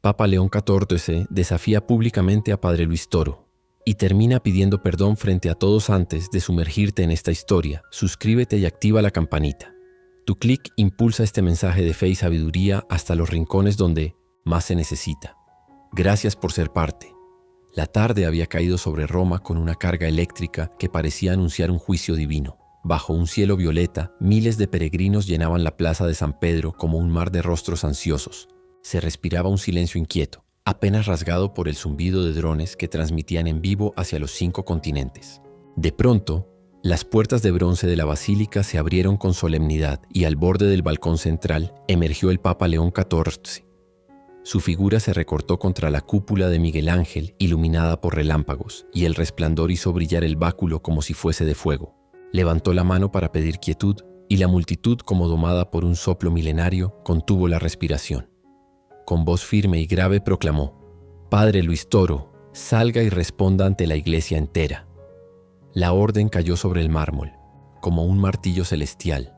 Papa León XIV desafía públicamente a Padre Luis Toro y termina pidiendo perdón frente a todos antes de sumergirte en esta historia. Suscríbete y activa la campanita. Tu clic impulsa este mensaje de fe y sabiduría hasta los rincones donde más se necesita. Gracias por ser parte. La tarde había caído sobre Roma con una carga eléctrica que parecía anunciar un juicio divino. Bajo un cielo violeta, miles de peregrinos llenaban la plaza de San Pedro como un mar de rostros ansiosos. Se respiraba un silencio inquieto, apenas rasgado por el zumbido de drones que transmitían en vivo hacia los 5 continentes. De pronto, las puertas de bronce de la basílica se abrieron con solemnidad y al borde del balcón central emergió el Papa León XIV. Su figura se recortó contra la cúpula de Miguel Ángel, iluminada por relámpagos, y el resplandor hizo brillar el báculo como si fuese de fuego. Levantó la mano para pedir quietud, y la multitud, como domada por un soplo milenario, contuvo la respiración. Con voz firme y grave proclamó: «Padre Luis Toro, salga y responda ante la iglesia entera». La orden cayó sobre el mármol, como un martillo celestial.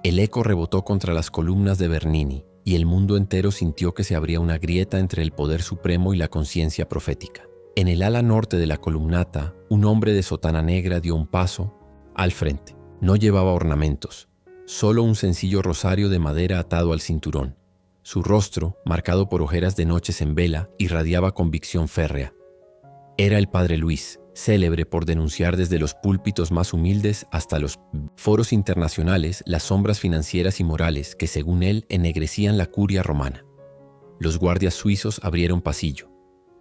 El eco rebotó contra las columnas de Bernini, y el mundo entero sintió que se abría una grieta entre el poder supremo y la conciencia profética. En el ala norte de la columnata, un hombre de sotana negra dio un paso al frente. No llevaba ornamentos, solo un sencillo rosario de madera atado al cinturón. Su rostro, marcado por ojeras de noches en vela, irradiaba convicción férrea. Era el Padre Luis, célebre por denunciar desde los púlpitos más humildes hasta los foros internacionales las sombras financieras y morales que, según él, ennegrecían la curia romana. Los guardias suizos abrieron pasillo.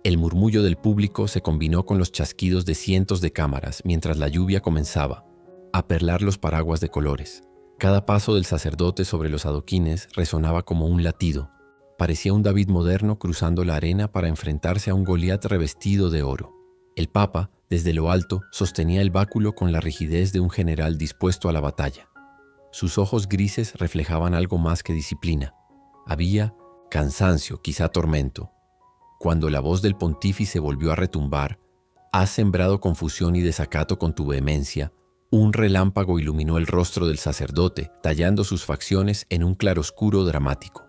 El murmullo del público se combinó con los chasquidos de cientos de cámaras mientras la lluvia comenzaba a perlar los paraguas de colores. Cada paso del sacerdote sobre los adoquines resonaba como un latido. Parecía un David moderno cruzando la arena para enfrentarse a un Goliat revestido de oro. El Papa, desde lo alto, sostenía el báculo con la rigidez de un general dispuesto a la batalla. Sus ojos grises reflejaban algo más que disciplina. Había cansancio, quizá tormento. Cuando la voz del pontífice volvió a retumbar: «Has sembrado confusión y desacato con tu vehemencia», un relámpago iluminó el rostro del sacerdote, tallando sus facciones en un claroscuro dramático.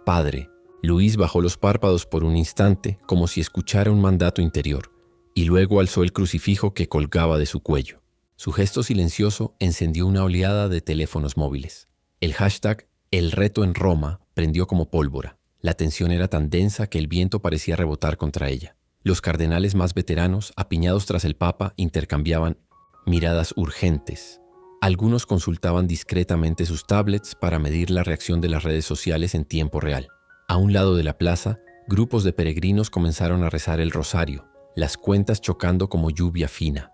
«Padre». Luis bajó los párpados por un instante, como si escuchara un mandato interior, y luego alzó el crucifijo que colgaba de su cuello. Su gesto silencioso encendió una oleada de teléfonos móviles. El hashtag «El reto en Roma» prendió como pólvora. La tensión era tan densa que el viento parecía rebotar contra ella. Los cardenales más veteranos, apiñados tras el Papa, intercambiaban miradas urgentes. Algunos consultaban discretamente sus tablets para medir la reacción de las redes sociales en tiempo real. A un lado de la plaza, grupos de peregrinos comenzaron a rezar el rosario, las cuentas chocando como lluvia fina.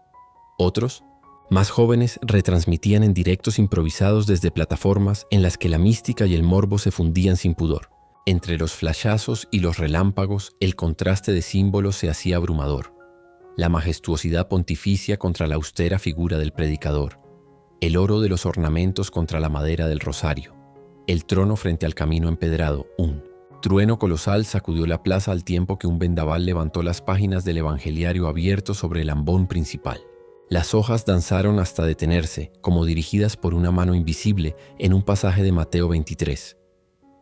Otros, más jóvenes, retransmitían en directos improvisados desde plataformas en las que la mística y el morbo se fundían sin pudor. Entre los flashazos y los relámpagos, el contraste de símbolos se hacía abrumador. La majestuosidad pontificia contra la austera figura del predicador, el oro de los ornamentos contra la madera del rosario, el trono frente al camino empedrado. Un trueno colosal sacudió la plaza al tiempo que un vendaval levantó las páginas del evangeliario abierto sobre el ambón principal. Las hojas danzaron hasta detenerse, como dirigidas por una mano invisible en un pasaje de Mateo 23.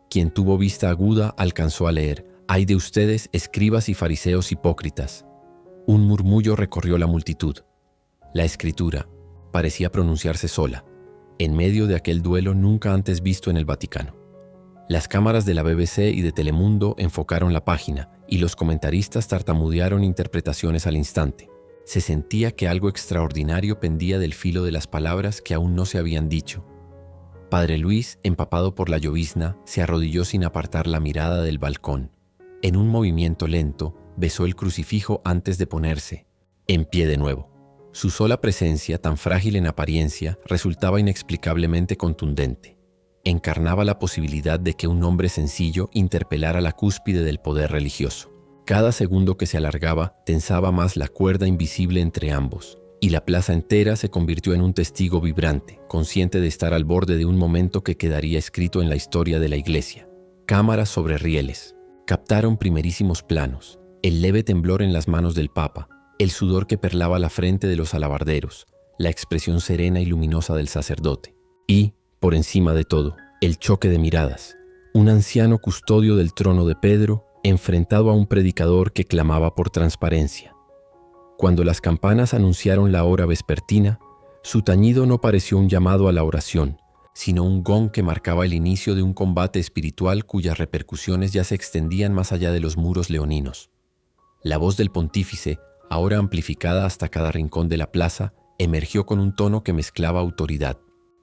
Quien tuvo vista aguda alcanzó a leer: «Ay de ustedes, escribas y fariseos hipócritas». Un murmullo recorrió la multitud. La escritura parecía pronunciarse sola, en medio de aquel duelo nunca antes visto en el Vaticano. Las cámaras de la BBC y de Telemundo enfocaron la página y los comentaristas tartamudearon interpretaciones al instante. Se sentía que algo extraordinario pendía del filo de las palabras que aún no se habían dicho. Padre Luis, empapado por la llovizna, se arrodilló sin apartar la mirada del balcón. En un movimiento lento, besó el crucifijo antes de ponerse en pie de nuevo. Su sola presencia, tan frágil en apariencia, resultaba inexplicablemente contundente. Encarnaba la posibilidad de que un hombre sencillo interpelara la cúspide del poder religioso. Cada segundo que se alargaba, tensaba más la cuerda invisible entre ambos, y la plaza entera se convirtió en un testigo vibrante, consciente de estar al borde de un momento que quedaría escrito en la historia de la Iglesia. Cámaras sobre rieles captaron primerísimos planos: el leve temblor en las manos del Papa, el sudor que perlaba la frente de los alabarderos, la expresión serena y luminosa del sacerdote. Y, por encima de todo, el choque de miradas. Un anciano custodio del trono de Pedro enfrentado a un predicador que clamaba por transparencia. Cuando las campanas anunciaron la hora vespertina, su tañido no pareció un llamado a la oración, sino un gong que marcaba el inicio de un combate espiritual cuyas repercusiones ya se extendían más allá de los muros leoninos. La voz del pontífice, ahora amplificada hasta cada rincón de la plaza, emergió con un tono que mezclaba autoridad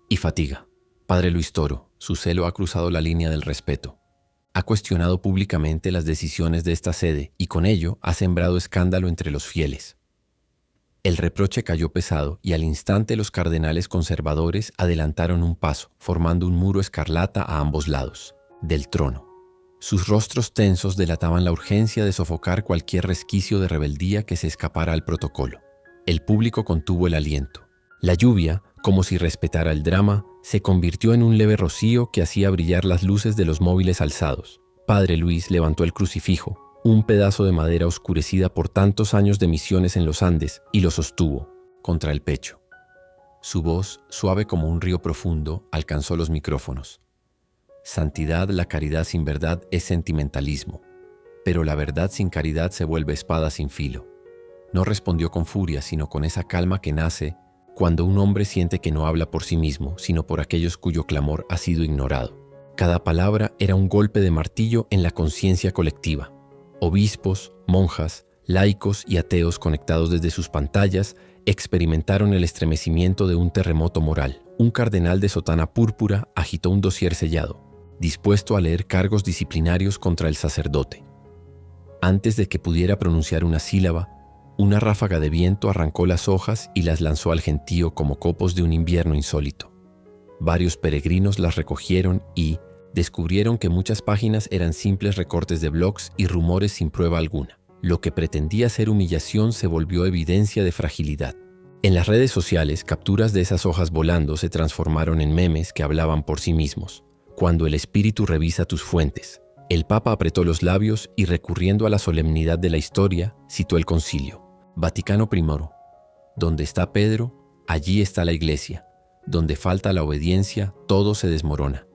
y fatiga. Padre Luis Toro, su celo ha cruzado la línea del respeto. Ha cuestionado públicamente las decisiones de esta sede y con ello ha sembrado escándalo entre los fieles. El reproche cayó pesado y al instante los cardenales conservadores adelantaron un paso, formando un muro escarlata a ambos lados del trono. Sus rostros tensos delataban la urgencia de sofocar cualquier resquicio de rebeldía que se escapara al protocolo. El público contuvo el aliento. La lluvia, como si respetara el drama, se convirtió en un leve rocío que hacía brillar las luces de los móviles alzados. Padre Luis levantó el crucifijo, un pedazo de madera oscurecida por tantos años de misiones en los Andes, y lo sostuvo contra el pecho. Su voz, suave como un río profundo, alcanzó los micrófonos. Santidad, la caridad sin verdad es sentimentalismo, pero la verdad sin caridad se vuelve espada sin filo. No respondió con furia, sino con esa calma que nace cuando un hombre siente que no habla por sí mismo, sino por aquellos cuyo clamor ha sido ignorado. Cada palabra era un golpe de martillo en la conciencia colectiva. Obispos, monjas, laicos y ateos conectados desde sus pantallas experimentaron el estremecimiento de un terremoto moral. Un cardenal de sotana púrpura agitó un dossier sellado, dispuesto a leer cargos disciplinarios contra el sacerdote. Antes de que pudiera pronunciar una sílaba, una ráfaga de viento arrancó las hojas y las lanzó al gentío como copos de un invierno insólito. Varios peregrinos las recogieron y descubrieron que muchas páginas eran simples recortes de blogs y rumores sin prueba alguna. Lo que pretendía ser humillación se volvió evidencia de fragilidad. En las redes sociales, capturas de esas hojas volando se transformaron en memes que hablaban por sí mismos. Cuando el espíritu revisa tus fuentes. El Papa apretó los labios y, recurriendo a la solemnidad de la historia, citó el concilio. Vaticano I. Donde está Pedro, allí está la Iglesia. Donde falta la obediencia, todo se desmorona.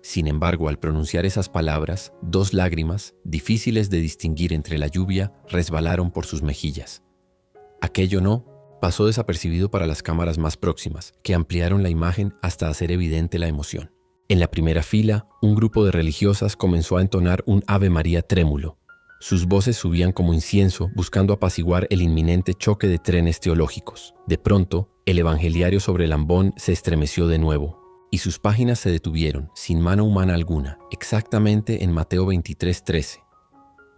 Sin embargo, al pronunciar esas palabras, dos lágrimas, difíciles de distinguir entre la lluvia, resbalaron por sus mejillas. Aquello no pasó desapercibido para las cámaras más próximas, que ampliaron la imagen hasta hacer evidente la emoción. En la primera fila, un grupo de religiosas comenzó a entonar un Ave María trémulo. Sus voces subían como incienso, buscando apaciguar el inminente choque de trenes teológicos. De pronto, el evangeliario sobre el ambón se estremeció de nuevo, y sus páginas se detuvieron, sin mano humana alguna, exactamente en Mateo 23:13.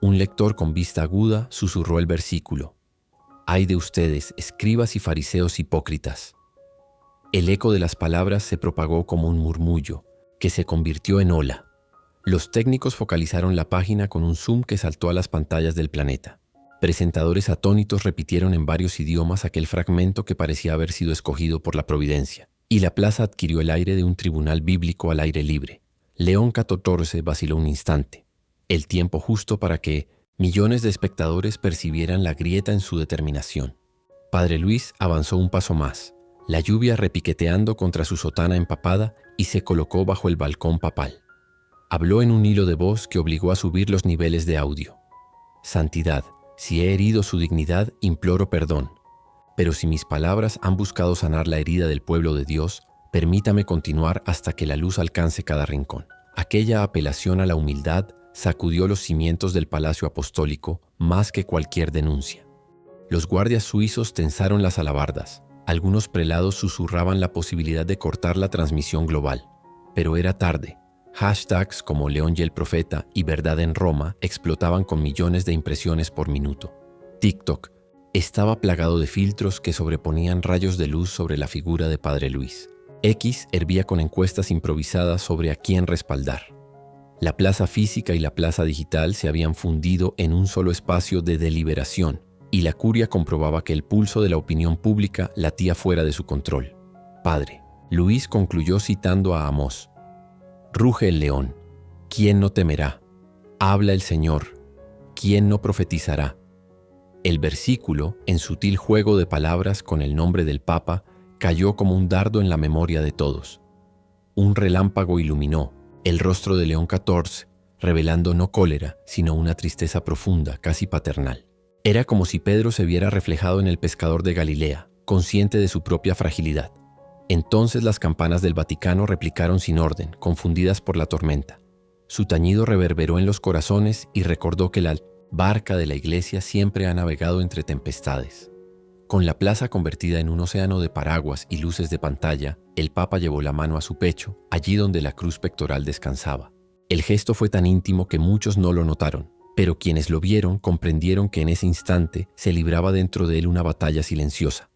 Un lector con vista aguda susurró el versículo. «Ay de ustedes, escribas y fariseos hipócritas». El eco de las palabras se propagó como un murmullo, que se convirtió en ola. Los técnicos focalizaron la página con un zoom que saltó a las pantallas del planeta. Presentadores atónitos repitieron en varios idiomas aquel fragmento que parecía haber sido escogido por la providencia, y la plaza adquirió el aire de un tribunal bíblico al aire libre. León XIV vaciló un instante, el tiempo justo para que millones de espectadores percibieran la grieta en su determinación. Padre Luis avanzó un paso más, la lluvia repiqueteando contra su sotana empapada, y se colocó bajo el balcón papal. Habló en un hilo de voz que obligó a subir los niveles de audio. «Santidad, si he herido su dignidad, imploro perdón. Pero si mis palabras han buscado sanar la herida del pueblo de Dios, permítame continuar hasta que la luz alcance cada rincón». Aquella apelación a la humildad sacudió los cimientos del Palacio Apostólico más que cualquier denuncia. Los guardias suizos tensaron las alabardas. Algunos prelados susurraban la posibilidad de cortar la transmisión global. Pero era tarde. Hashtags como León y el Profeta y Verdad en Roma explotaban con millones de impresiones por minuto. TikTok estaba plagado de filtros que sobreponían rayos de luz sobre la figura de Padre Luis. X hervía con encuestas improvisadas sobre a quién respaldar. La plaza física y la plaza digital se habían fundido en un solo espacio de deliberación, y la curia comprobaba que el pulso de la opinión pública latía fuera de su control. Padre Luis concluyó citando a Amós. «Ruge el león, ¿quién no temerá? Habla el Señor, ¿quién no profetizará?». El versículo, en sutil juego de palabras con el nombre del Papa, cayó como un dardo en la memoria de todos. Un relámpago iluminó el rostro de León XIV, revelando no cólera, sino una tristeza profunda, casi paternal. Era como si Pedro se viera reflejado en el pescador de Galilea, consciente de su propia fragilidad. Entonces las campanas del Vaticano replicaron sin orden, confundidas por la tormenta. Su tañido reverberó en los corazones y recordó que la barca de la iglesia siempre ha navegado entre tempestades. Con la plaza convertida en un océano de paraguas y luces de pantalla, el Papa llevó la mano a su pecho, allí donde la cruz pectoral descansaba. El gesto fue tan íntimo que muchos no lo notaron, pero quienes lo vieron comprendieron que en ese instante se libraba dentro de él una batalla silenciosa,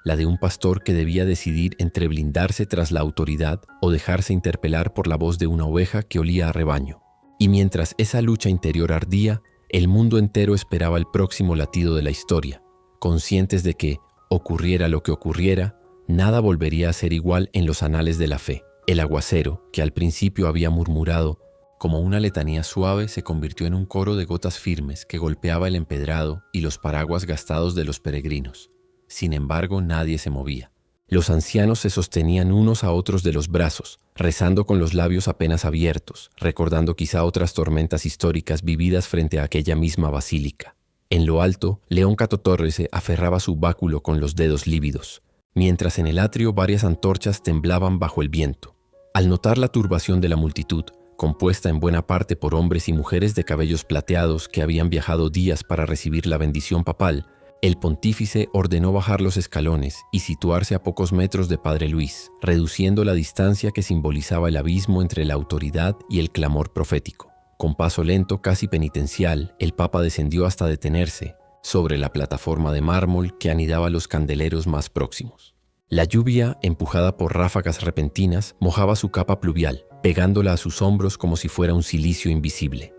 la de un pastor que debía decidir entre blindarse tras la autoridad o dejarse interpelar por la voz de una oveja que olía a rebaño. Y mientras esa lucha interior ardía, el mundo entero esperaba el próximo latido de la historia, conscientes de que, ocurriera lo que ocurriera, nada volvería a ser igual en los anales de la fe. El aguacero, que al principio había murmurado como una letanía suave, se convirtió en un coro de gotas firmes que golpeaba el empedrado y los paraguas gastados de los peregrinos. Sin embargo, nadie se movía. Los ancianos se sostenían unos a otros de los brazos, rezando con los labios apenas abiertos, recordando quizá otras tormentas históricas vividas frente a aquella misma basílica. En lo alto, León Catótorre se aferraba su báculo con los dedos lívidos, mientras en el atrio varias antorchas temblaban bajo el viento. Al notar la turbación de la multitud, compuesta en buena parte por hombres y mujeres de cabellos plateados que habían viajado días para recibir la bendición papal, el pontífice ordenó bajar los escalones y situarse a pocos metros de Padre Luis, reduciendo la distancia que simbolizaba el abismo entre la autoridad y el clamor profético. Con paso lento, casi penitencial, el Papa descendió hasta detenerse sobre la plataforma de mármol que anidaba los candeleros más próximos. La lluvia, empujada por ráfagas repentinas, mojaba su capa pluvial, pegándola a sus hombros como si fuera un cilicio invisible.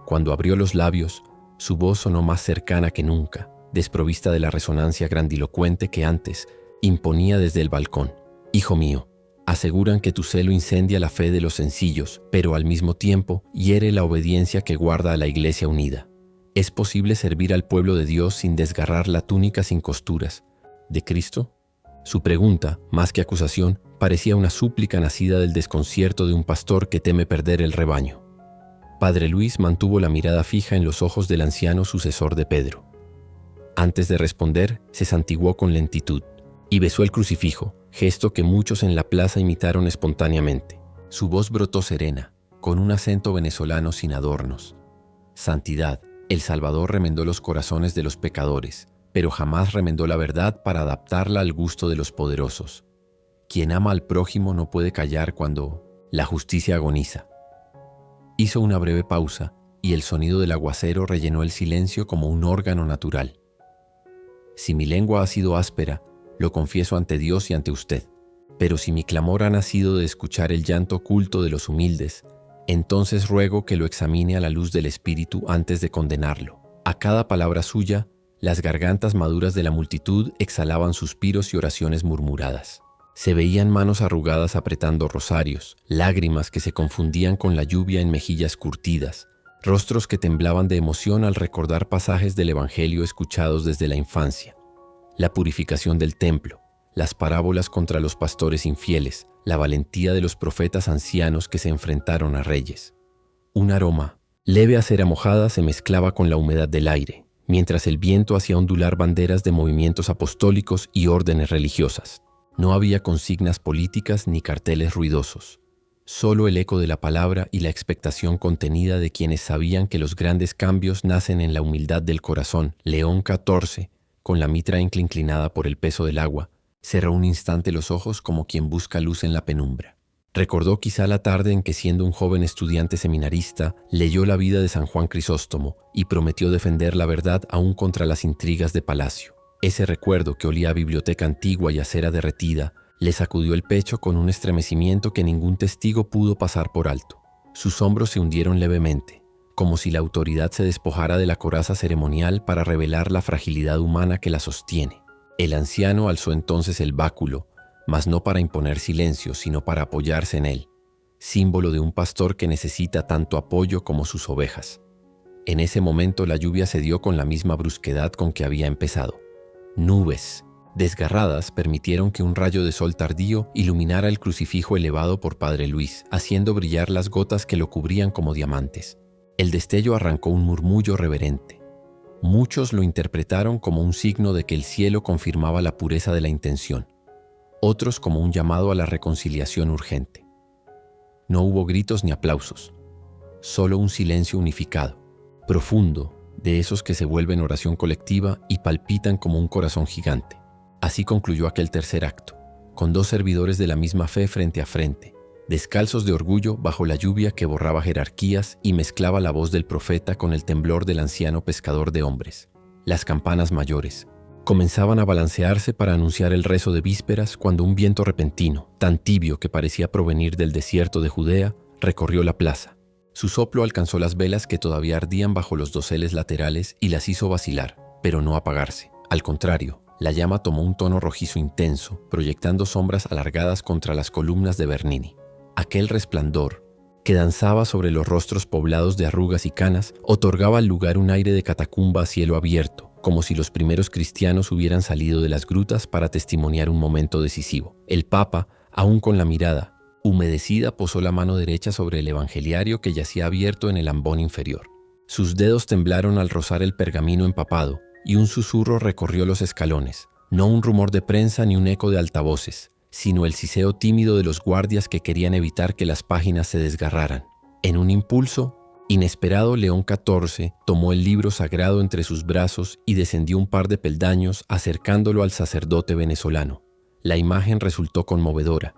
Cuando abrió los labios, su voz sonó más cercana que nunca, desprovista de la resonancia grandilocuente que antes imponía desde el balcón. «Hijo mío, aseguran que tu celo incendia la fe de los sencillos, pero al mismo tiempo hiere la obediencia que guarda a la Iglesia unida. ¿Es posible servir al pueblo de Dios sin desgarrar la túnica sin costuras de Cristo?» Su pregunta, más que acusación, parecía una súplica nacida del desconcierto de un pastor que teme perder el rebaño. Padre Luis mantuvo la mirada fija en los ojos del anciano sucesor de Pedro. Antes de responder, se santiguó con lentitud y besó el crucifijo, gesto que muchos en la plaza imitaron espontáneamente. Su voz brotó serena, con un acento venezolano sin adornos. «Santidad, el Salvador remendó los corazones de los pecadores, pero jamás remendó la verdad para adaptarla al gusto de los poderosos. Quien ama al prójimo no puede callar cuando la justicia agoniza». Hizo una breve pausa y el sonido del aguacero rellenó el silencio como un órgano natural. «Si mi lengua ha sido áspera, lo confieso ante Dios y ante usted. Pero si mi clamor ha nacido de escuchar el llanto oculto de los humildes, entonces ruego que lo examine a la luz del Espíritu antes de condenarlo». A cada palabra suya, las gargantas maduras de la multitud exhalaban suspiros y oraciones murmuradas. Se veían manos arrugadas apretando rosarios, lágrimas que se confundían con la lluvia en mejillas curtidas, rostros que temblaban de emoción al recordar pasajes del Evangelio escuchados desde la infancia. La purificación del templo, las parábolas contra los pastores infieles, la valentía de los profetas ancianos que se enfrentaron a reyes. Un aroma, leve a cera mojada, se mezclaba con la humedad del aire, mientras el viento hacía ondular banderas de movimientos apostólicos y órdenes religiosas. No había consignas políticas ni carteles ruidosos. Solo el eco de la palabra y la expectación contenida de quienes sabían que los grandes cambios nacen en la humildad del corazón. León XIV, con la mitra inclinada por el peso del agua, cerró un instante los ojos como quien busca luz en la penumbra. Recordó quizá la tarde en que, siendo un joven estudiante seminarista, leyó la vida de San Juan Crisóstomo y prometió defender la verdad aún contra las intrigas de palacio. Ese recuerdo, que olía a biblioteca antigua y a cera derretida, le sacudió el pecho con un estremecimiento que ningún testigo pudo pasar por alto. Sus hombros se hundieron levemente, como si la autoridad se despojara de la coraza ceremonial para revelar la fragilidad humana que la sostiene. El anciano alzó entonces el báculo, mas no para imponer silencio, sino para apoyarse en él, símbolo de un pastor que necesita tanto apoyo como sus ovejas. En ese momento la lluvia cedió con la misma brusquedad con que había empezado. Nubes desgarradas permitieron que un rayo de sol tardío iluminara el crucifijo elevado por Padre Luis, haciendo brillar las gotas que lo cubrían como diamantes. El destello arrancó un murmullo reverente. Muchos lo interpretaron como un signo de que el cielo confirmaba la pureza de la intención, otros como un llamado a la reconciliación urgente. No hubo gritos ni aplausos, solo un silencio unificado, profundo, de esos que se vuelven oración colectiva y palpitan como un corazón gigante. Así concluyó aquel tercer acto, con dos servidores de la misma fe frente a frente, descalzos de orgullo bajo la lluvia que borraba jerarquías y mezclaba la voz del profeta con el temblor del anciano pescador de hombres. Las campanas mayores comenzaban a balancearse para anunciar el rezo de vísperas cuando un viento repentino, tan tibio que parecía provenir del desierto de Judea, recorrió la plaza. Su soplo alcanzó las velas que todavía ardían bajo los doseles laterales y las hizo vacilar, pero no apagarse. Al contrario, la llama tomó un tono rojizo intenso, proyectando sombras alargadas contra las columnas de Bernini. Aquel resplandor, que danzaba sobre los rostros poblados de arrugas y canas, otorgaba al lugar un aire de catacumba a cielo abierto, como si los primeros cristianos hubieran salido de las grutas para testimoniar un momento decisivo. El Papa, aún con la mirada humedecida, posó la mano derecha sobre el evangeliario que yacía abierto en el ambón inferior. Sus dedos temblaron al rozar el pergamino empapado, y un susurro recorrió los escalones, no un rumor de prensa ni un eco de altavoces, sino el siseo tímido de los guardias que querían evitar que las páginas se desgarraran. En un impulso inesperado, León XIV tomó el libro sagrado entre sus brazos y descendió un par de peldaños acercándolo al sacerdote venezolano. La imagen resultó conmovedora.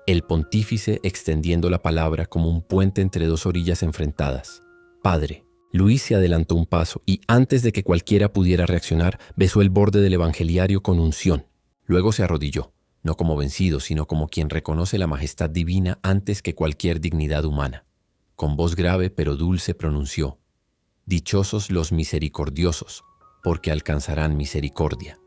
El pontífice extendiendo la palabra como un puente entre dos orillas enfrentadas. «Padre». Luis se adelantó un paso y, antes de que cualquiera pudiera reaccionar, besó el borde del evangeliario con unción. Luego se arrodilló, no como vencido, sino como quien reconoce la majestad divina antes que cualquier dignidad humana. Con voz grave pero dulce pronunció: «Dichosos los misericordiosos, porque alcanzarán misericordia».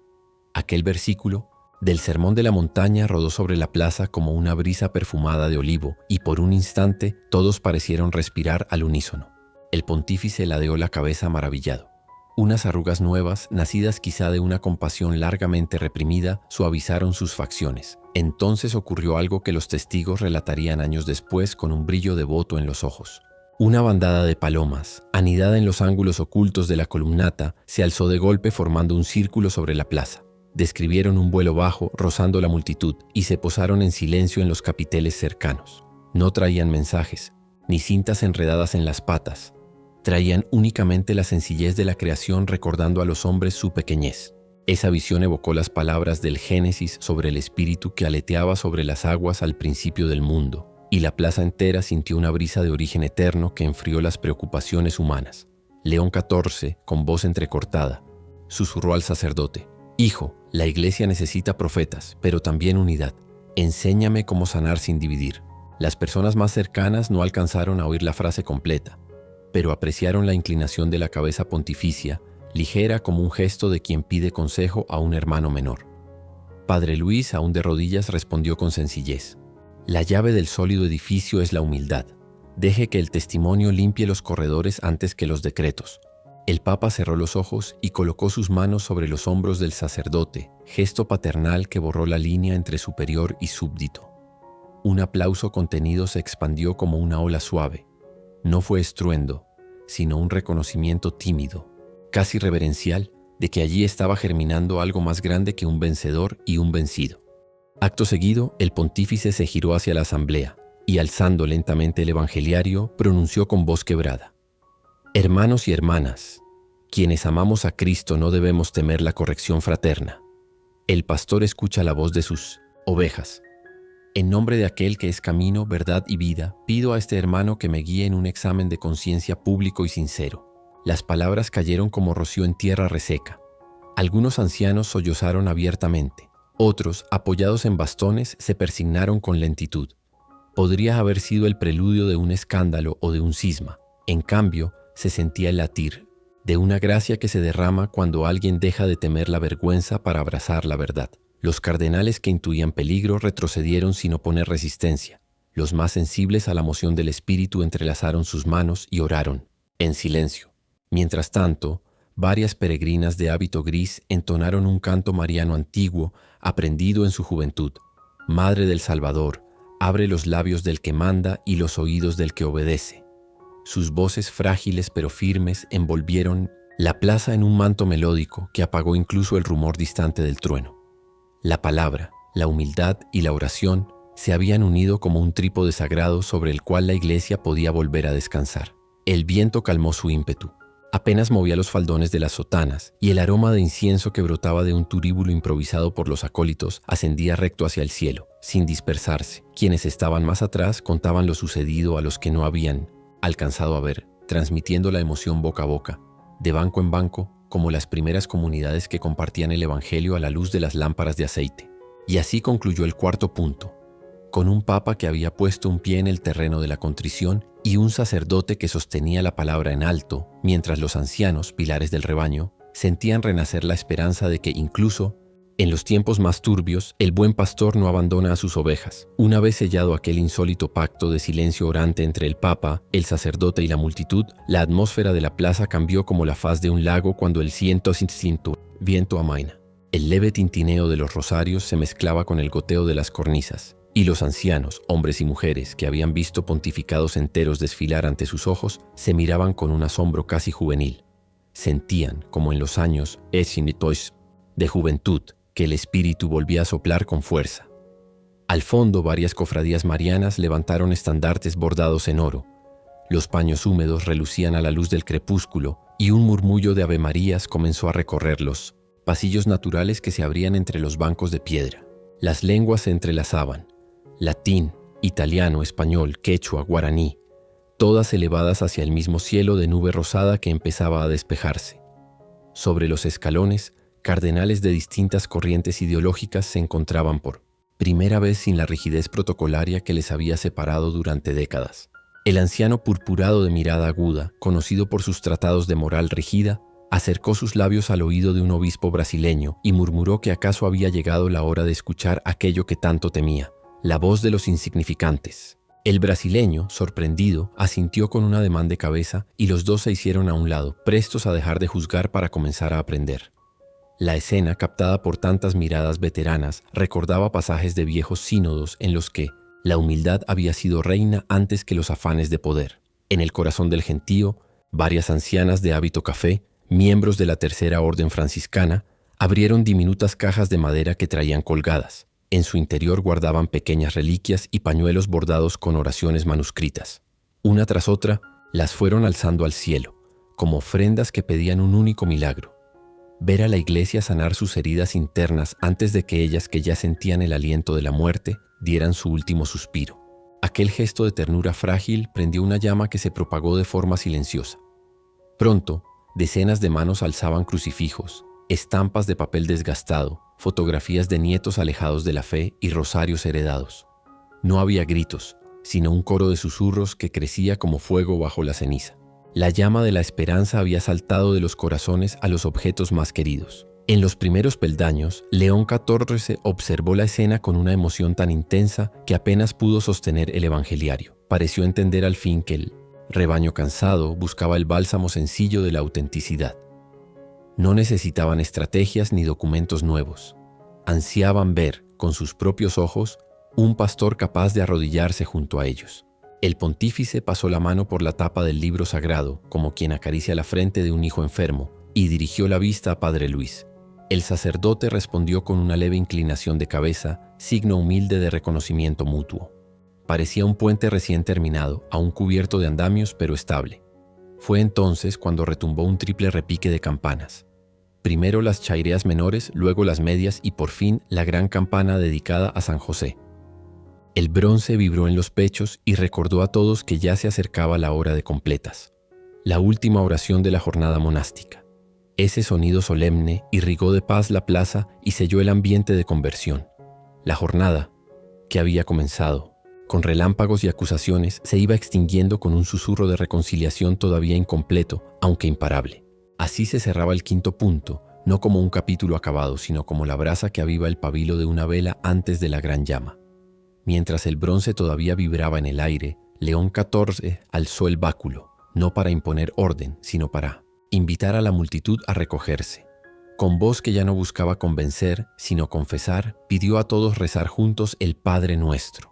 Aquel versículo del Sermón de la Montaña rodó sobre la plaza como una brisa perfumada de olivo, y por un instante todos parecieron respirar al unísono. El pontífice ladeó la cabeza maravillado. Unas arrugas nuevas, nacidas quizá de una compasión largamente reprimida, suavizaron sus facciones. Entonces ocurrió algo que los testigos relatarían años después con un brillo devoto en los ojos. Una bandada de palomas, anidada en los ángulos ocultos de la columnata, se alzó de golpe formando un círculo sobre la plaza. Describieron un vuelo bajo, rozando la multitud, y se posaron en silencio en los capiteles cercanos. No traían mensajes, ni cintas enredadas en las patas. Traían únicamente la sencillez de la creación, recordando a los hombres su pequeñez. Esa visión evocó las palabras del Génesis sobre el espíritu que aleteaba sobre las aguas al principio del mundo, y la plaza entera sintió una brisa de origen eterno que enfrió las preocupaciones humanas. León XIV, con voz entrecortada, susurró al sacerdote: «Hijo, la iglesia necesita profetas, pero también unidad. Enséñame cómo sanar sin dividir». Las personas más cercanas no alcanzaron a oír la frase completa, pero apreciaron la inclinación de la cabeza pontificia, ligera como un gesto de quien pide consejo a un hermano menor. Padre Luis, aún de rodillas, respondió con sencillez: «La llave del sólido edificio es la humildad. Deje que el testimonio limpie los corredores antes que los decretos». El Papa cerró los ojos y colocó sus manos sobre los hombros del sacerdote, gesto paternal que borró la línea entre superior y súbdito. Un aplauso contenido se expandió como una ola suave. No fue estruendo, sino un reconocimiento tímido, casi reverencial, de que allí estaba germinando algo más grande que un vencedor y un vencido. Acto seguido, el pontífice se giró hacia la asamblea y, alzando lentamente el evangeliario, pronunció con voz quebrada: «Hermanos y hermanas, quienes amamos a Cristo no debemos temer la corrección fraterna. El pastor escucha la voz de sus ovejas. En nombre de aquel que es camino, verdad y vida, pido a este hermano que me guíe en un examen de conciencia público y sincero». Las palabras cayeron como rocío en tierra reseca. Algunos ancianos sollozaron abiertamente. Otros, apoyados en bastones, se persignaron con lentitud. Podría haber sido el preludio de un escándalo o de un cisma. En cambio, se sentía el latir de una gracia que se derrama cuando alguien deja de temer la vergüenza para abrazar la verdad. Los cardenales que intuían peligro retrocedieron sin oponer resistencia. Los más sensibles a la moción del espíritu entrelazaron sus manos y oraron, en silencio. Mientras tanto, varias peregrinas de hábito gris entonaron un canto mariano antiguo, aprendido en su juventud. «Madre del Salvador, abre los labios del que manda y los oídos del que obedece». Sus voces frágiles pero firmes envolvieron la plaza en un manto melódico que apagó incluso el rumor distante del trueno. La palabra, la humildad y la oración se habían unido como un trípode sagrado sobre el cual la iglesia podía volver a descansar. El viento calmó su ímpetu. Apenas movía los faldones de las sotanas y el aroma de incienso que brotaba de un turíbulo improvisado por los acólitos ascendía recto hacia el cielo, sin dispersarse. Quienes estaban más atrás contaban lo sucedido a los que no habían alcanzado a ver, transmitiendo la emoción boca a boca, de banco en banco, como las primeras comunidades que compartían el evangelio a la luz de las lámparas de aceite. Y así concluyó el cuarto punto, con un papa que había puesto un pie en el terreno de la contrición y un sacerdote que sostenía la palabra en alto, mientras los ancianos, pilares del rebaño, sentían renacer la esperanza de que incluso en los tiempos más turbios, el buen pastor no abandona a sus ovejas. Una vez sellado aquel insólito pacto de silencio orante entre el papa, el sacerdote y la multitud, la atmósfera de la plaza cambió como la faz de un lago cuando el viento amaina. El leve tintineo de los rosarios se mezclaba con el goteo de las cornisas, y los ancianos, hombres y mujeres, que habían visto pontificados enteros desfilar ante sus ojos, se miraban con un asombro casi juvenil. Sentían, como en los años de juventud, que el espíritu volvía a soplar con fuerza. Al fondo, varias cofradías marianas levantaron estandartes bordados en oro. Los paños húmedos relucían a la luz del crepúsculo y un murmullo de avemarías comenzó a recorrer los pasillos naturales que se abrían entre los bancos de piedra. Las lenguas se entrelazaban: latín, italiano, español, quechua, guaraní, todas elevadas hacia el mismo cielo de nube rosada que empezaba a despejarse. Sobre los escalones, cardenales de distintas corrientes ideológicas se encontraban por primera vez sin la rigidez protocolaria que les había separado durante décadas. El anciano purpurado de mirada aguda, conocido por sus tratados de moral rígida, acercó sus labios al oído de un obispo brasileño y murmuró que acaso había llegado la hora de escuchar aquello que tanto temía, la voz de los insignificantes. El brasileño, sorprendido, asintió con un ademán de cabeza y los dos se hicieron a un lado, prestos a dejar de juzgar para comenzar a aprender. La escena, captada por tantas miradas veteranas, recordaba pasajes de viejos sínodos en los que la humildad había sido reina antes que los afanes de poder. En el corazón del gentío, varias ancianas de hábito café, miembros de la Tercera Orden Franciscana, abrieron diminutas cajas de madera que traían colgadas. En su interior guardaban pequeñas reliquias y pañuelos bordados con oraciones manuscritas. Una tras otra, las fueron alzando al cielo, como ofrendas que pedían un único milagro: ver a la iglesia sanar sus heridas internas antes de que ellas, que ya sentían el aliento de la muerte, dieran su último suspiro. Aquel gesto de ternura frágil prendió una llama que se propagó de forma silenciosa. Pronto, decenas de manos alzaban crucifijos, estampas de papel desgastado, fotografías de nietos alejados de la fe y rosarios heredados. No había gritos, sino un coro de susurros que crecía como fuego bajo la ceniza. La llama de la esperanza había saltado de los corazones a los objetos más queridos. En los primeros peldaños, León XIV observó la escena con una emoción tan intensa que apenas pudo sostener el evangeliario. Pareció entender al fin que el rebaño cansado buscaba el bálsamo sencillo de la autenticidad. No necesitaban estrategias ni documentos nuevos. Ansiaban ver, con sus propios ojos, un pastor capaz de arrodillarse junto a ellos. El pontífice pasó la mano por la tapa del libro sagrado, como quien acaricia la frente de un hijo enfermo, y dirigió la vista a Padre Luis. El sacerdote respondió con una leve inclinación de cabeza, signo humilde de reconocimiento mutuo. Parecía un puente recién terminado, aún cubierto de andamios, pero estable. Fue entonces cuando retumbó un triple repique de campanas. Primero las chaireas menores, luego las medias y por fin la gran campana dedicada a San José. El bronce vibró en los pechos y recordó a todos que ya se acercaba la hora de completas, la última oración de la jornada monástica. Ese sonido solemne irrigó de paz la plaza y selló el ambiente de conversión. La jornada, que había comenzado, con relámpagos y acusaciones, se iba extinguiendo con un susurro de reconciliación todavía incompleto, aunque imparable. Así se cerraba el quinto punto, no como un capítulo acabado, sino como la brasa que aviva el pabilo de una vela antes de la gran llama. Mientras el bronce todavía vibraba en el aire, León XIV alzó el báculo, no para imponer orden, sino para invitar a la multitud a recogerse. Con voz que ya no buscaba convencer, sino confesar, pidió a todos rezar juntos el Padre Nuestro.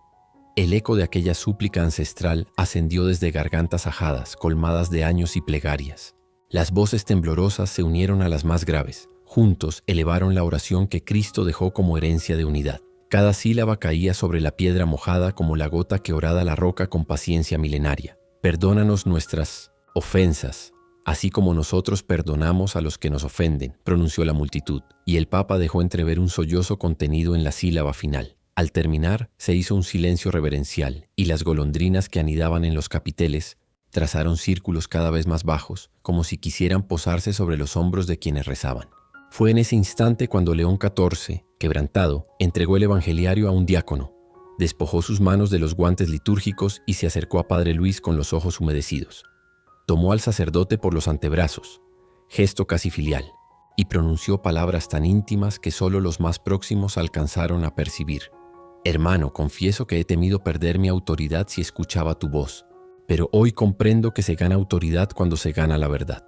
El eco de aquella súplica ancestral ascendió desde gargantas ajadas, colmadas de años y plegarias. Las voces temblorosas se unieron a las más graves. Juntos elevaron la oración que Cristo dejó como herencia de unidad. Cada sílaba caía sobre la piedra mojada como la gota que horada la roca con paciencia milenaria. Perdónanos nuestras ofensas, así como nosotros perdonamos a los que nos ofenden, pronunció la multitud, y el Papa dejó entrever un sollozo contenido en la sílaba final. Al terminar, se hizo un silencio reverencial, y las golondrinas que anidaban en los capiteles trazaron círculos cada vez más bajos, como si quisieran posarse sobre los hombros de quienes rezaban. Fue en ese instante cuando León XIV, quebrantado, entregó el evangeliario a un diácono, despojó sus manos de los guantes litúrgicos y se acercó a Padre Luis con los ojos humedecidos. Tomó al sacerdote por los antebrazos, gesto casi filial, y pronunció palabras tan íntimas que solo los más próximos alcanzaron a percibir. Hermano, confieso que he temido perder mi autoridad si escuchaba tu voz, pero hoy comprendo que se gana autoridad cuando se gana la verdad.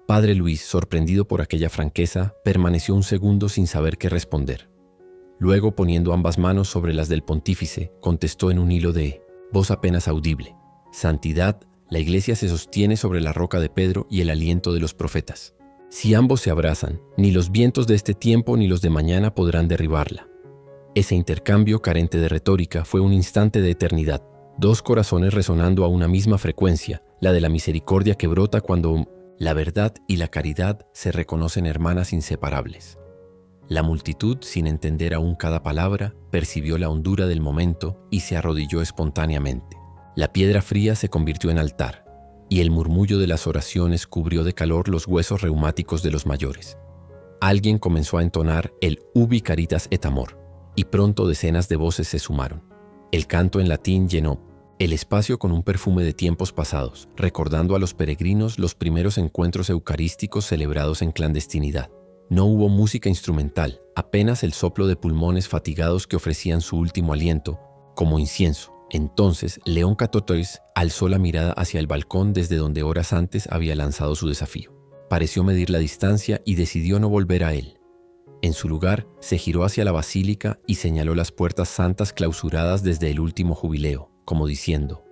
Padre Luis, sorprendido por aquella franqueza, permaneció un segundo sin saber qué responder. Luego, poniendo ambas manos sobre las del pontífice, contestó en un hilo de voz apenas audible: Santidad, la Iglesia se sostiene sobre la roca de Pedro y el aliento de los profetas. Si ambos se abrazan, ni los vientos de este tiempo ni los de mañana podrán derribarla. Ese intercambio, carente de retórica, fue un instante de eternidad. Dos corazones resonando a una misma frecuencia, la de la misericordia que brota cuando la verdad y la caridad se reconocen hermanas inseparables. La multitud, sin entender aún cada palabra, percibió la hondura del momento y se arrodilló espontáneamente. La piedra fría se convirtió en altar, y el murmullo de las oraciones cubrió de calor los huesos reumáticos de los mayores. Alguien comenzó a entonar el Ubi Caritas et Amor, y pronto decenas de voces se sumaron. El canto en latín llenó el espacio con un perfume de tiempos pasados, recordando a los peregrinos los primeros encuentros eucarísticos celebrados en clandestinidad. No hubo música instrumental, apenas el soplo de pulmones fatigados que ofrecían su último aliento, como incienso. Entonces, León XIV alzó la mirada hacia el balcón desde donde horas antes había lanzado su desafío. Pareció medir la distancia y decidió no volver a él. En su lugar, se giró hacia la basílica y señaló las puertas santas clausuradas desde el último jubileo, como diciendo: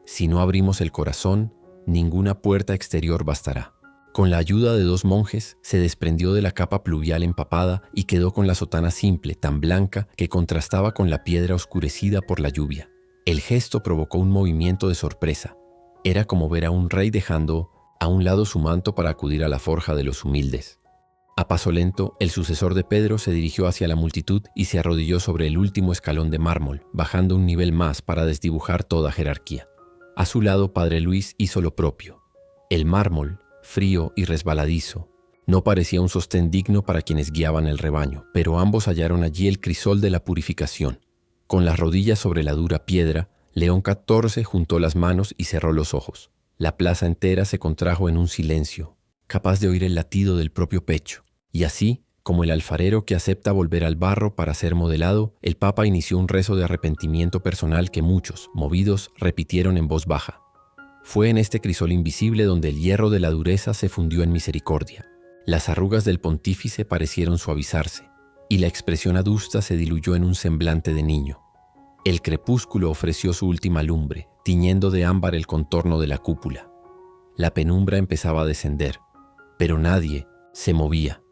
si no abrimos el corazón, ninguna puerta exterior bastará. Con la ayuda de dos monjes, se desprendió de la capa pluvial empapada y quedó con la sotana simple, tan blanca que contrastaba con la piedra oscurecida por la lluvia. El gesto provocó un movimiento de sorpresa. Era como ver a un rey dejando a un lado su manto para acudir a la forja de los humildes. A paso lento, el sucesor de Pedro se dirigió hacia la multitud y se arrodilló sobre el último escalón de mármol, bajando un nivel más para desdibujar toda jerarquía. A su lado, Padre Luis hizo lo propio. El mármol, frío y resbaladizo, no parecía un sostén digno para quienes guiaban el rebaño, pero ambos hallaron allí el crisol de la purificación. Con las rodillas sobre la dura piedra, León XIV juntó las manos y cerró los ojos. La plaza entera se contrajo en un silencio, capaz de oír el latido del propio pecho. Y así, como el alfarero que acepta volver al barro para ser modelado, el Papa inició un rezo de arrepentimiento personal que muchos, movidos, repitieron en voz baja. Fue en este crisol invisible donde el hierro de la dureza se fundió en misericordia. Las arrugas del pontífice parecieron suavizarse, y la expresión adusta se diluyó en un semblante de niño. El crepúsculo ofreció su última lumbre, tiñendo de ámbar el contorno de la cúpula. La penumbra empezaba a descender, pero nadie se movía.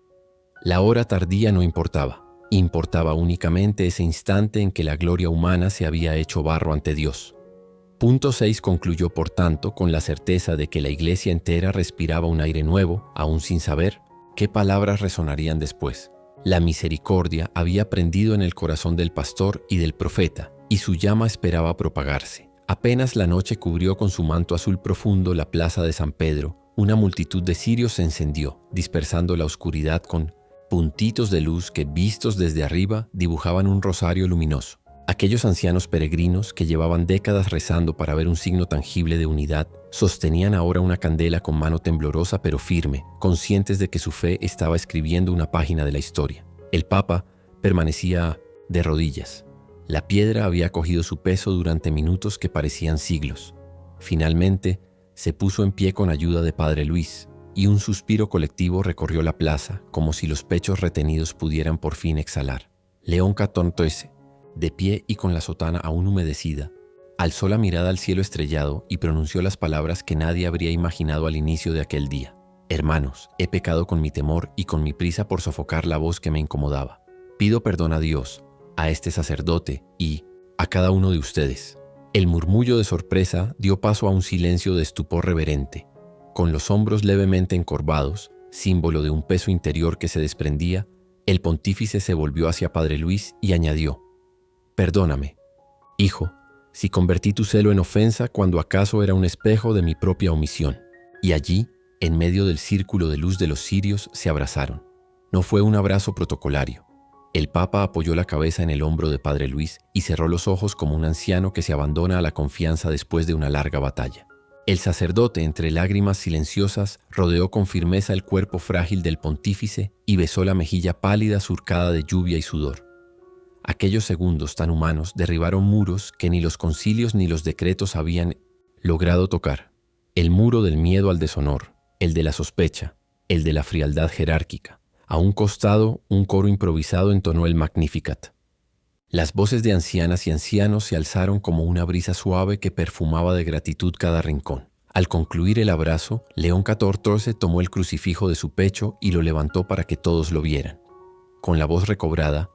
La hora tardía no importaba. Importaba únicamente ese instante en que la gloria humana se había hecho barro ante Dios. Punto 6 concluyó, por tanto, con la certeza de que la iglesia entera respiraba un aire nuevo, aún sin saber qué palabras resonarían después. La misericordia había prendido en el corazón del pastor y del profeta, y su llama esperaba propagarse. Apenas la noche cubrió con su manto azul profundo la plaza de San Pedro, una multitud de cirios se encendió, dispersando la oscuridad con puntitos de luz que, vistos desde arriba, dibujaban un rosario luminoso. Aquellos ancianos peregrinos que llevaban décadas rezando para ver un signo tangible de unidad, sostenían ahora una candela con mano temblorosa pero firme, conscientes de que su fe estaba escribiendo una página de la historia. El Papa permanecía de rodillas. La piedra había cogido su peso durante minutos que parecían siglos. Finalmente, se puso en pie con ayuda de Padre Luis, y un suspiro colectivo recorrió la plaza, como si los pechos retenidos pudieran por fin exhalar. León XIV, de pie y con la sotana aún humedecida, Alzó la mirada al cielo estrellado y pronunció las palabras que nadie habría imaginado al inicio de aquel día. Hermanos, he pecado con mi temor y con mi prisa por sofocar la voz que me incomodaba. Pido perdón a Dios, a este sacerdote y a cada uno de ustedes. El murmullo de sorpresa dio paso a un silencio de estupor reverente. Con los hombros levemente encorvados, símbolo de un peso interior que se desprendía, el pontífice se volvió hacia Padre Luis y añadió: «Perdóname, hijo, si convertí tu celo en ofensa cuando acaso era un espejo de mi propia omisión». Y allí, en medio del círculo de luz de los cirios, se abrazaron. No fue un abrazo protocolario. El Papa apoyó la cabeza en el hombro de Padre Luis y cerró los ojos como un anciano que se abandona a la confianza después de una larga batalla. El sacerdote, entre lágrimas silenciosas, rodeó con firmeza el cuerpo frágil del pontífice y besó la mejilla pálida surcada de lluvia y sudor. Aquellos segundos tan humanos derribaron muros que ni los concilios ni los decretos habían logrado tocar. El muro del miedo al deshonor, el de la sospecha, el de la frialdad jerárquica. A un costado, un coro improvisado entonó el Magnificat. Las voces de ancianas y ancianos se alzaron como una brisa suave que perfumaba de gratitud cada rincón. Al concluir el abrazo, León XIV tomó el crucifijo de su pecho y lo levantó para que todos lo vieran. Con la voz recobrada,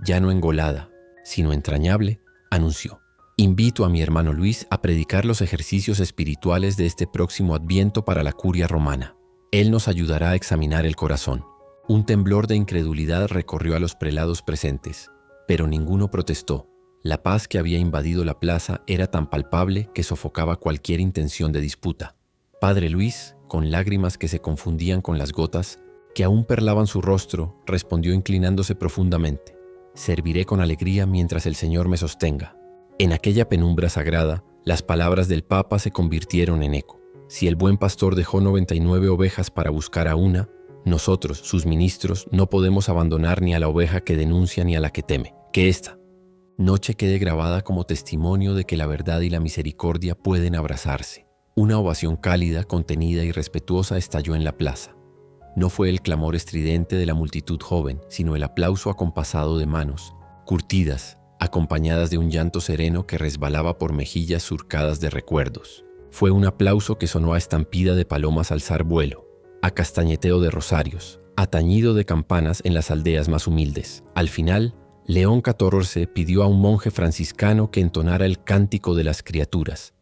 ya no engolada, sino entrañable, anunció: «Invito a mi hermano Luis a predicar los ejercicios espirituales de este próximo Adviento para la Curia Romana. Él nos ayudará a examinar el corazón». Un temblor de incredulidad recorrió a los prelados presentes, pero ninguno protestó. La paz que había invadido la plaza era tan palpable que sofocaba cualquier intención de disputa. Padre Luis, con lágrimas que se confundían con las gotas, que aún perlaban su rostro, respondió inclinándose profundamente: «Serviré con alegría mientras el Señor me sostenga». En aquella penumbra sagrada, las palabras del Papa se convirtieron en eco. Si el buen pastor dejó 99 ovejas para buscar a una, nosotros, sus ministros, no podemos abandonar ni a la oveja que denuncia ni a la que teme. Que esta noche quede grabada como testimonio de que la verdad y la misericordia pueden abrazarse. Una ovación cálida, contenida y respetuosa estalló en la plaza. No fue el clamor estridente de la multitud joven, sino el aplauso acompasado de manos, curtidas, acompañadas de un llanto sereno que resbalaba por mejillas surcadas de recuerdos. Fue un aplauso que sonó a estampida de palomas alzar vuelo, a castañeteo de rosarios, a tañido de campanas en las aldeas más humildes. Al final, León XIV pidió a un monje franciscano que entonara el cántico de las criaturas.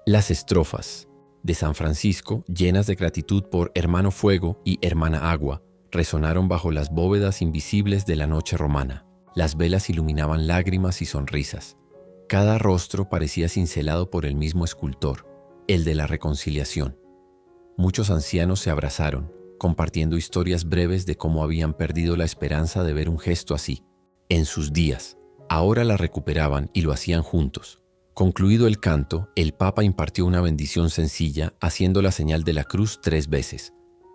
Las estrofas de San Francisco, llenas de gratitud por Hermano Fuego y Hermana Agua, resonaron bajo las bóvedas invisibles de la noche romana. Las velas iluminaban lágrimas y sonrisas. Cada rostro parecía cincelado por el mismo escultor, el de la reconciliación. Muchos ancianos se abrazaron, compartiendo historias breves de cómo habían perdido la esperanza de ver un gesto así en sus días. Ahora la recuperaban y lo hacían juntos. Concluido el canto, el Papa impartió una bendición sencilla, haciendo la señal de la cruz 3 veces,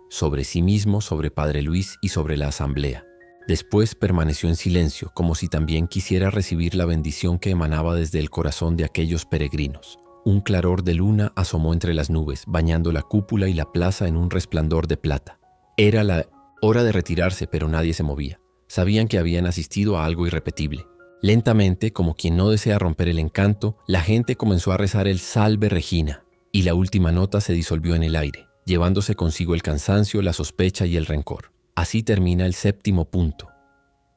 sobre sí mismo, sobre Padre Luis y sobre la asamblea. Después permaneció en silencio, como si también quisiera recibir la bendición que emanaba desde el corazón de aquellos peregrinos. Un claror de luna asomó entre las nubes, bañando la cúpula y la plaza en un resplandor de plata. Era la hora de retirarse, pero nadie se movía. Sabían que habían asistido a algo irrepetible. Lentamente, como quien no desea romper el encanto, la gente comenzó a rezar el Salve Regina, y la última nota se disolvió en el aire, llevándose consigo el cansancio, la sospecha y el rencor. Así termina el 7º punto,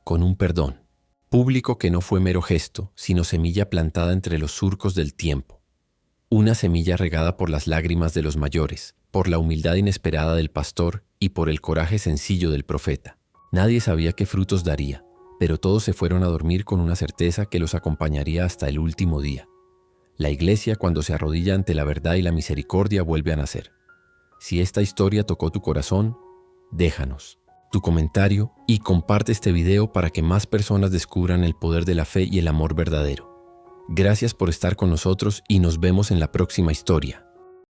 con un perdón público que no fue mero gesto, sino semilla plantada entre los surcos del tiempo. Una semilla regada por las lágrimas de los mayores, por la humildad inesperada del pastor y por el coraje sencillo del profeta. Nadie sabía qué frutos daría, pero todos se fueron a dormir con una certeza que los acompañaría hasta el último día. La Iglesia, cuando se arrodilla ante la verdad y la misericordia, vuelve a nacer. Si esta historia tocó tu corazón, déjanos tu comentario y comparte este video para que más personas descubran el poder de la fe y el amor verdadero. Gracias por estar con nosotros y nos vemos en la próxima historia.